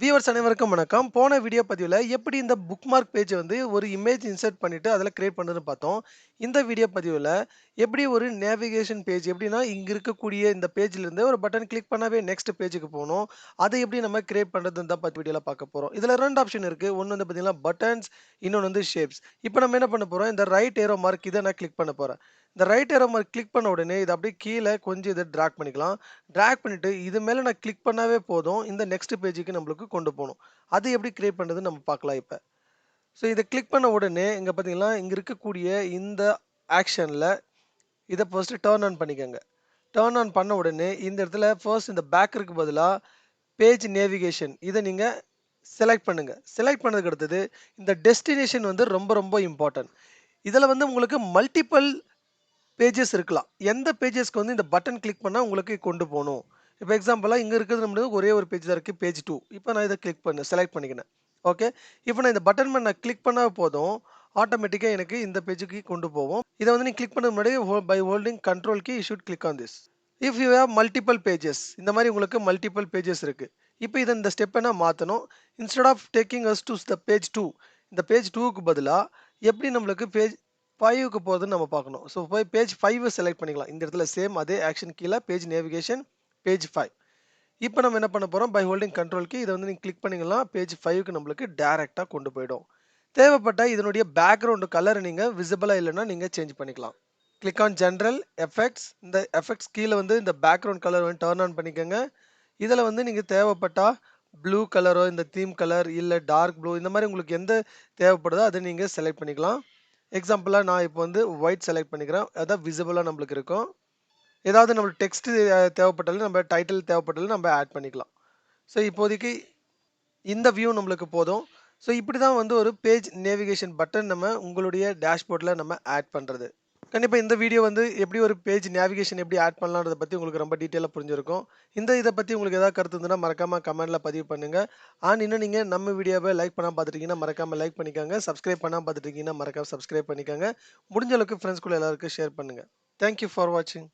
Viewers அனைவருக்கும் வணக்கம். போன வீடியோ பதிவுல எப்படி இந்த புக்மார்க் பேஜ் வந்து ஒரு இமேஜ் இன்சர்ட் பண்ணிட்டு அதில கிரியேட் பண்றதுன்னு பார்த்தோம். இந்த வீடியோ பதிவுல எப்படி ஒரு நேவிகேஷன் பேஜ் எப்படின்னா, இங்க இருக்கக்கூடிய இந்த பேஜ்ல இருந்து ஒரு பட்டன் கிளிக் பண்ணாவே நெக்ஸ்ட் பேஜ்க்கு போணும். அதை எப்படி நம்ம கிரியேட் பண்றதுன்னு தான் வீடியோல பார்க்க போறோம். இதுல 2 ஆப்ஷன் இருக்கு. ஒண்ணு வந்து பார்த்தீங்கன்னா பட்டன்ஸ், இன்னொன்னு வந்து ஷேப்ஸ். இப்போ நம்ம என்ன பண்ண போறோம், இந்த ரைட் ஏரோ மார்க் இத நான் கிளிக் பண்ண போறேன். இந்த ரைட் ஏரோ மார்க் கிளிக் பண்ண உடனே இத அப்படியே கீழ கொஞ்சம் இத டிராக் பண்ணிக்கலாம். டிராக் பண்ணிட்டு இது மேல நான் கிளிக் பண்ணாவே போதும். இந்த நெக்ஸ்ட் பேஜ்க்கு நம்மளுக்கு கொண்டு போணும். அது எப்படி கிரியேட் பண்றதுன்னு நம்ம பார்க்கலாம் இப்ப. ஸோ இத கிளிக் பண்ண உடனே இங்க பார்த்தீங்கன்னா, இங்க இருக்கக்கூடிய இந்த ஆக்ஷன்ல இத ஃபர்ஸ்ட் டர்ன் ஆன் பண்ணிக்கங்க. டர்ன் ஆன் பண்ண உடனே இந்த இடத்துல ஃபர்ஸ்ட் இந்த பேக்கருக்கு பதிலா பேஜ் நேவிகேஷன் இத நீங்க செலக்ட் பண்ணுங்க. செலக்ட் பண்ணதுக்கு அடுத்தது இந்த டெஸ்டினேஷன் வந்து ரொம்ப ரொம்ப இம்பார்ட்டன்ட். இதுல வந்து உங்களுக்கு மல்டிபிள் பேஜஸ் இருக்கலாம். எந்த பேஜஸ்க்கு வந்து இந்த பட்டன் கிளிக் பண்ணா உங்களுக்கு கொண்டு போணும். இப்ப எக்ஸாம்பிளா இங்க இருக்கிறது நம்மளுக்கு ஒரே ஒரு பேஜ் தான் இருக்கு. பேஜ் 2. இப்ப நான் இத செலக்ட் பண்ணிக்கினேன். ஓகே. இப்ப நான் இந்த பட்டன் மேல நான் கிளிக் பண்ணா போதும். ஆட்டோமேட்டிக்கா எனக்கு இந்த பேஜ்க்கு கொண்டு போவும். இத வந்து நீங்க கிளிக் பண்ண முன்னாடி by holding control key you should click on this. If you have multiple pages இந்த மாரி உங்களுக்கு மல்டிபிள் பேஜஸ் இருக்கு. இப்ப இந்த ஸ்டெப்ப நான் மாத்தணும். Instead of taking us to the page 2 இந்த பேஜ் 2க்கு பதிலா எப்படி நம்மளுக்கு பேஜ் 5க்கு போறதுன்னு நம்ம பார்க்கணும். ஸோ போய் பேஜ் 5 செலக்ட் பண்ணிக்கலாம். இந்த இடத்துல சேம் அதே ஆக்ஷன் கீழ பேஜ் நேவிகேஷன் பேஜ் 5. இப்போ நம்ம என்ன பண்ண போறோம் பை ஹோல்டிங் கண்ட்ரோல் கீ இத வந்து நீங்க கிளிக் பண்ணீங்கன்னா பேஜ் 5க்கு நம்மளுக்கு டைரக்ட்டா கொண்டு போய்டும். தேவைப்பட்டா இதனுடைய பேக்கிரவுண்ட் கலர் நீங்க விசிபிளா இல்லன்னா நீங்க சேஞ்ச் பண்ணிக்கலாம். கிளிக் ஆன் ஜெனரல் எஃபெக்ட்ஸ் இந்த எஃபெக்ட்ஸ் கீழ வந்து இந்த பேக்கிரவுண்ட் கலர் வந்து டர்ன் ஆன் பண்ணிக்கங்க. இதுல வந்து நீங்க தேவைப்பட்டா ப்ளூ கலரோ இந்த தீம் கலர் இல்ல டார்க் ப்ளூ இந்த மாதிரி உங்களுக்கு எந்த தேவைப்படுதோ அதை நீங்க செலக்ட் பண்ணிக்கலாம். எக்ஸாம்பிளா நான் இப்போ வந்து ஒயிட் செலக்ட் பண்ணிக்கிறேன். அதான் விசிபிளா நம்மளுக்கு இருக்கும். ஏதாவது நம்மளுக்கு டெக்ஸ்ட் தேவைப்பட்டாலும் நம்ம டைட்டில் தேவைப்பட்டாலும் நம்ம ஆட் பண்ணிக்கலாம். ஸோ இப்போதைக்கு இந்த வியூ நம்மளுக்கு போதும். ஸோ இப்படி தான் வந்து ஒரு பேஜ் நேவிகேஷன் பட்டன் நம்ம உங்களுடைய டேஷ்போர்ட்ல நம்ம ஆட் பண்றது. கண்டிப்பா இந்த வீடியோ வந்து எப்படி ஒரு பேஜ் நேவிகேஷன் எப்படி ஆட் பண்ணலாம்ன்றத பத்தி உங்களுக்கு ரொம்ப டீட்டெயிலா புரிஞ்சிருக்கும். இத பத்தி உங்களுக்கு ஏதாவது கருத்து இருந்ததுன்னா மறக்காம கமெண்ட்ல பதிவு பண்ணுங்க. இன்னும் நீங்க நம்ம வீடியோவை லைக் பண்ணாம பார்த்துட்டீங்கன்னா மறக்காம லைக் பண்ணிக்கோங்க. சப்ஸ்கிரைப் பண்ணாம பார்த்துட்டு இருக்கீங்கன்னா மறக்காம சப்ஸ்கிரைப் பண்ணிக்கோங்க. முடிஞ்ச அளவுக்கு ஃப்ரெண்ட்ஸ் கூட எல்லாருக்கும் ஷேர் பண்ணுங்க. தேங்க் யூ ஃபார் வாட்சிங்.